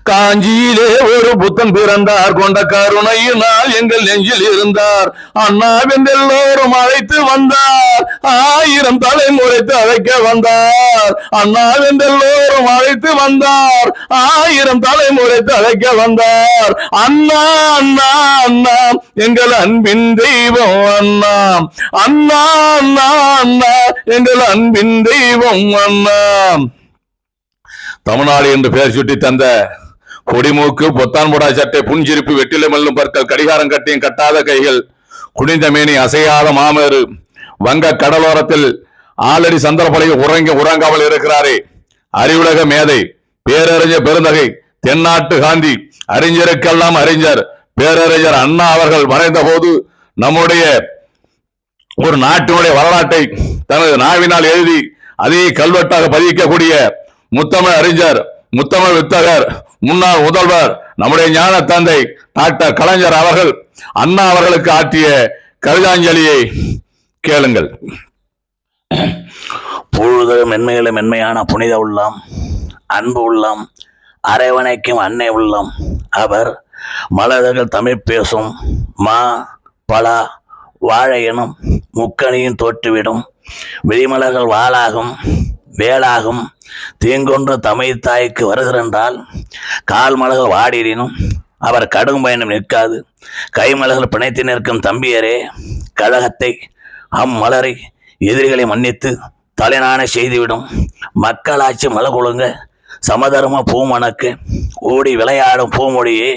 காஞ்சியிலே ஒரு புத்தன் பிறந்தார், கொண்ட கருணையினால் எங்கள் நெஞ்சில் இருந்தார். அண்ணாவென்றெல்லோரும் அழைத்து வந்தார், 1000 தலைமுறை அழைக்க வந்தார். அண்ணாவென்றெல்லோரும் அழைத்து வந்தார், 1000 தலைமுறை அழைக்க வந்தார். அண்ணா அண்ணா அண்ணா எங்கள் அன்பின் தெய்வம் அண்ணா. அண்ணா அண்ணா அண்ணா எங்கள் அன்பின் தெய்வம் அண்ணா. தமிழ்நாடு என்று பெயர் சுட்டி தந்த கொடிமூக்கு, பொத்தான் போடா சட்டை, புஞ்சிருப்பு, வெட்டில மெல்லும் பற்கள், கடிகாரம் கட்டியும் கட்டாத கைகள், குனிந்த மேனி, அசையாத மாமேறு, வங்க கடலோரத்தில் ஆலடி சந்திரப்பலையில் உறங்காமல் இருக்கிறாரே, அறிவுலக மேதை, பேரறிஞர் பெருந்தகை, தென்னாட்டு காந்தி, அறிஞருக்கெல்லாம் அறிஞர் பேரறிஞர் அண்ணா அவர்கள் மறைந்த போது நம்முடைய ஒரு நாட்டினுடைய வரலாற்றை தனது நாவினால் எழுதி அதே கல்வெட்டாக பதிக்கக்கூடிய முத்தமிழ் அறிஞர், முத்தமிழ் வித்தகர், முன்னாள் முதல்வர், நம்முடைய ஞான தந்தை டாக்டர் கலைஞர் அவர்கள் அண்ணா அவர்களுக்கு ஆற்றிய கவிதாஞ்சலியை கேளுங்கள். பொழுது மென்மையிலும் மென்மையான புனித உள்ளம், அன்பு உள்ளம், அரவணைக்கும் அன்னை உள்ளம். அவர் மலர்கள் தமிழ் பேசும், மா பலா வாழை எனும் முக்கணியும் தோற்றுவிடும், விழிமலர்கள் வாளாகும் வேளாகும், தீங்கொன்று தமிழ் தாய்க்கு வருகிறென்றால் கால் மலர்கள் வாடினும் அவர் கடும் பயணம் நிற்காது. கைமலர்கள் பிணைத்து நிற்கும் தம்பியரே, கழகத்தை அம்மலரை எதிரிகளை மன்னித்து தலைநான செய்துவிடும். மக்களாட்சி மலகுழுங்க சமதர்ம பூமணக்கு ஓடி விளையாடும் பூமொழியே,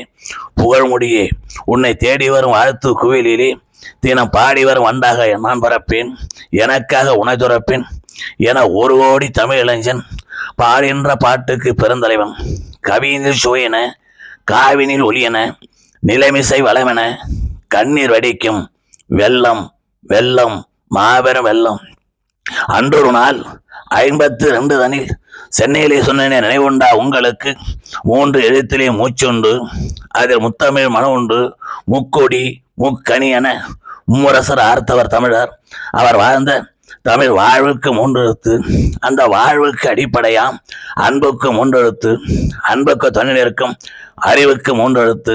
புகழ்மொழியே, உன்னை தேடி வரும் வாழ்த்து குவிலிலே தினம் பாடி வரும் வண்டாக நான் பரப்பேன், எனக்காக உணை துறப்பேன் என ஒரு கோடி தமிழ் இளைஞன் பாடுகின்ற பாட்டுக்கு பெருந்தலைவன். கவியினில் சுவையென, காவினில் ஒளியென, நிலைமிசை வளமென, கண்ணீர் வடிக்கும் வெள்ளம் வெள்ளம் மாபெரும் வெள்ளம். அன்றொரு நாள் 52 தனில் சென்னையிலே சொன்னேனே நினைவுண்டா உங்களுக்கு, 3 எழுத்திலே மூச்சுண்டு, அதில் முத்தமிழ் மனம் உண்டு, முக்கொடி முக்கணி என மும்மரசர் ஆர்த்தவர் தமிழர். அவர் வாழ்ந்த தமிழ் வாழ்வுக்கு 3 எழுத்து, அந்த வாழ்வுக்கு அடிப்படையாம் அன்புக்கு 3 எழுத்து, அன்புக்கு துணை நிற்கும் அறிவுக்கு 3 எழுத்து,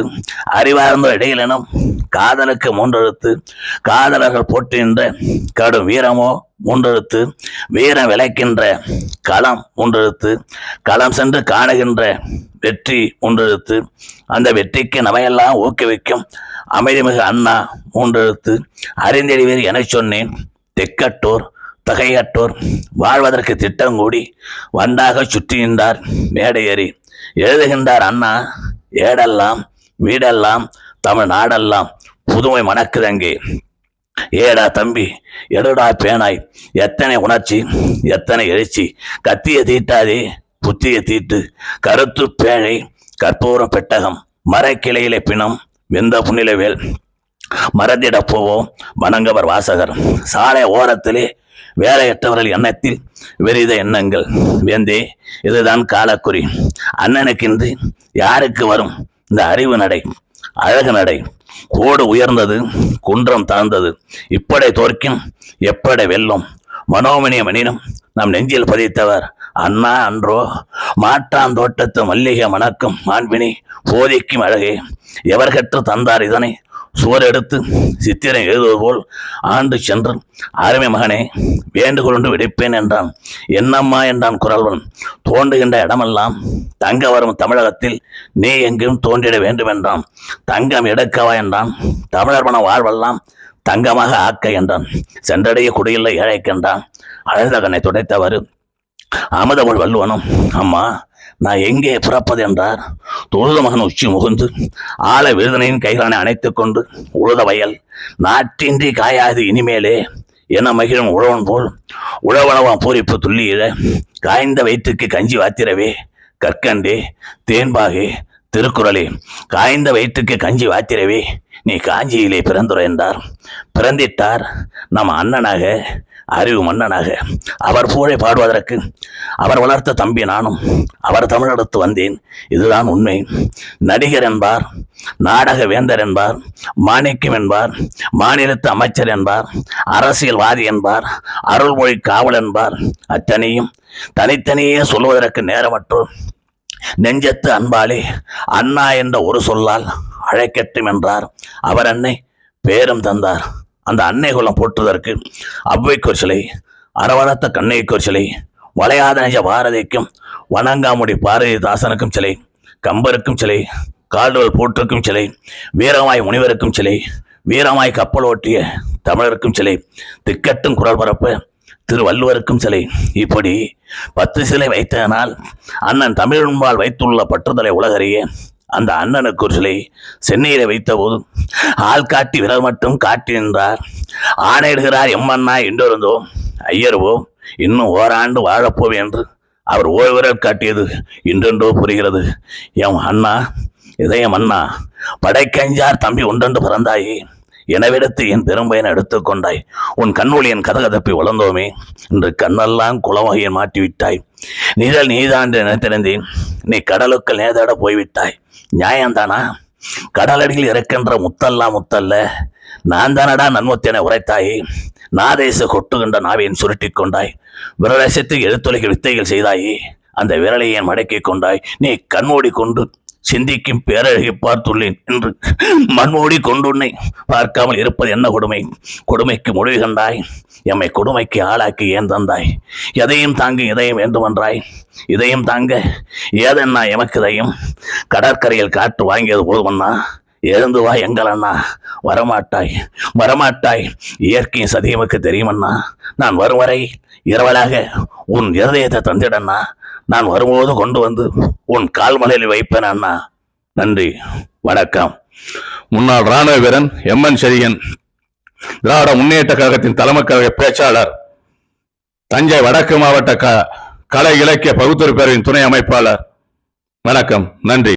அறிவார்ந்த இடையிலனும் காதலுக்கு 3 எழுத்து, காதலர்கள் போற்றுகின்ற கடும் வீரமோ 3 எழுத்து, வீரம் விளைக்கின்ற களம் 3 எழுத்து, களம் சென்று காணுகின்ற வெற்றி 3 எழுத்து, அந்த வெற்றிக்கு நமையெல்லாம் ஊக்குவிக்கும் அமைதிமிகு அண்ணா 3 எழுத்து. அறிந்தெளிவீர் என சொன்னேன், தெக்கட்டோர் தகையட்டோர் வாழ்வதற்கு திட்டம் கூடி வண்டாக சுற்றி நின்றார் மேடையேறி. எழுதுகின்றார் அண்ணா, ஏடெல்லாம் வீடெல்லாம் தமிழ் நாடெல்லாம் புதுமை மணக்குதங்கே. ஏடா தம்பி, எடுடா பேனாய், எத்தனை உணர்ச்சி எத்தனை எழுச்சி, கத்திய தீட்டாதே புத்திய தீட்டு, கருத்து பேழை கற்பூரம் பெட்டகம், மரக்கிளையிலே பிணம் வெந்த புன்னிலவேல், மறந்திட போவோம் வணங்கவர் வாசகர், சாலை ஓரத்திலே வேலையற்றவர்கள் எண்ணத்தில் வெறித எண்ணங்கள் வேந்தே. இதுதான் காலக்குறி. அண்ணனுக்கின்றி யாருக்கு வரும் இந்த அறிவு நடை, அழகு நடை? கோடு உயர்ந்தது, குன்றம் தாழ்ந்தது, இப்படை தோற்கின் எப்படை வெல்லும், மனோமணிய மணினும் நம் நெஞ்சில் பதித்தவர் அண்ணா அன்றோ. மாற்றான் தோட்டத்து மல்லிகை மணக்கும் மாண்பினி போதிக்கும் அழகே, எவர் கற்று தந்தார் இதனை சுவர் எடுத்து சித்திரை எழுதுவது போல் ஆண்டு சென்று, அருமை மகனே வேண்டுகோள் ஒன்று விடுப்பேன் என்றான். என்னம்மா என்றான் குரல்வன். தோன்றுகின்ற இடமெல்லாம் தங்க வரும் தமிழகத்தில் நீ எங்கும் தோன்றிட வேண்டும் என்றான். தங்கம் எடுக்கவா என்றான். தமிழர் மன வாழ்வெல்லாம் தங்கமாக ஆக்க என்றான். சென்றடைய குடியில்லை ஏழைக்கென்றான். அழுத கண்ணை துடைத்தவர் அமுதமொழி வள்ளுவனும், அம்மா நான் எங்கே பிறப்பது என்றார். தொழுத மகன் உச்சி முகுந்து ஆழ விருதனையின் கைகானை அணைத்துக் கொண்டு, உழுத வயல் நாட்டின்றி காயாது இனிமேலே என மகிழும் உழவன் போல் உழவனவன் பூரிப்பு துள்ளியிட, காய்ந்த வயிற்றுக்கு கஞ்சி வாத்திரவே கற்கண்டே தேன்பாகே திருக்குறளே, காய்ந்த வயிற்றுக்கு கஞ்சி வாத்திரவே நீ காஞ்சியிலே பிறந்துற என்றார். பிறந்திட்டார் நம் அண்ணனாக, அறிவு மன்னனாக. அவர் புகழை பாடுவதற்கு அவர் வளர்த்த தம்பி நானும் அவர் தமிழெடுத்து வந்தேன். இதுதான் உண்மை. நடிகர் என்பார், நாடக வேந்தர் என்பார், மாணிக்கம் என்பார், மாநிலத்து அமைச்சர் என்பார், அரசியல்வாதி என்பார், அருள்மொழி காவல் என்பார். அத்தனையும் தனித்தனியே சொல்வதற்கு நேரமற்றோர் நெஞ்சத்து அன்பாலே அண்ணா என்ற ஒரு சொல்லால் அழைக்கட்டும் என்றார். அவர் அன்னை பேரும் தந்தார். அந்த அன்னை குலம் போற்றுவதற்கு அவ்வைக்கு ஒரு சிலை, அரவணத்த கண்ணைக்கு ஒரு சிலை, வளையாத நெஞ்ச பாரதிக்கும் வணங்காமுடி பாரதிதாசனுக்கும் சிலை, கம்பருக்கும் சிலை, கால்டுவல் போற்றுக்கும் சிலை, வீரமாய் முனிவருக்கும் சிலை, வீரமாய் கப்பல் ஓட்டிய தமிழருக்கும் சிலை, திக்கட்டும் குரல் பரப்ப திருவள்ளுவருக்கும் சிலை. இப்படி 10 சிலை வைத்ததனால் அண்ணன் தமிழன்பால் வைத்துள்ள பற்றுதலை உலகறிய அந்த அண்ணனுக்கு ஒரு சிலை சென்னையில வைத்த போது ஆள் காட்டி விரல் மட்டும் காட்டி நின்றார். ஆணையிடுகிறார் எம்மண்ணா என்றிருந்தோம். ஐயர்வோ இன்னும் ஓராண்டு வாழப்போம் என்று அவர் ஓய்விரல் காட்டியது இன்றென்றோ புரிகிறது. எம் அண்ணா, இதயம் அண்ணா, படைக்கஞ்சார் தம்பி ஒன்றென்று பிறந்தாயே, எனவிடத்து என் பெரும்பயனை எடுத்துக்கொண்டாய். உன் கண்ணொளி என் கதகதப்பி வளர்ந்தோமே, இன்று கண்ணெல்லாம் குளவகையை மாற்றிவிட்டாய். நீதல் நீதான் நினைத்திருந்தேன், நீ கடலுக்குள் நேதாட போய்விட்டாய். நியாயம்தானா? கடலடியில் இறக்கின்ற முத்தல்லாம் முத்தல்ல, நான் தானடா நன்முத்தென உரைத்தாயே. நாதேச கொட்டுகின்ற நாவின் சுருட்டி கொண்டாய். விரலசத்தில் எழுத்துலகில் வித்தைகள் செய்தாயே. அந்த விரலை என் மடக்கி கொண்டாய். நீ கண்மூடி கொண்டு சிந்திக்கும் பேரழகை பார்த்துள்ளேன் என்று மண்மூடி கொண்டு உன்னை பார்க்காமல் இருப்பது என்ன கொடுமை? கொடுமைக்கு முடிவு கண்டாய். எம்மை கொடுமைக்கு ஆளாக்கி ஏன் தந்தாய்? எதையும் தாங்க இதயம் வேண்டுமென்றாய். இதயம் தாங்க ஏதென்னா எமக்கு இதயம்? கடற்கரையில் காற்று வாங்கியது போதுமண்ணா. எழுந்து வா எங்கள் அண்ணா. வரமாட்டாய், வரமாட்டாய். இயற்கையின் சதியமுக்கு தெரியுமண்ணா. நான் வரும் வரை இரவலாக உன் இருதயத்தை தந்திடண்ணா. நான் வரும்போது கொண்டு வந்து உன் கால்மலையில் வைப்பேன் அண்ணா. நன்றி, வணக்கம். முன்னாள் ராணுவ வீரன் எம்என் செழியன், திராவிட முன்னேற்ற கழகத்தின் தலைமை கழக பேச்சாளர், தஞ்சை வடக்கு மாவட்ட கலை இலக்கிய பகுத்தறிவு பேரவையின் துணை அமைப்பாளர். வணக்கம், நன்றி.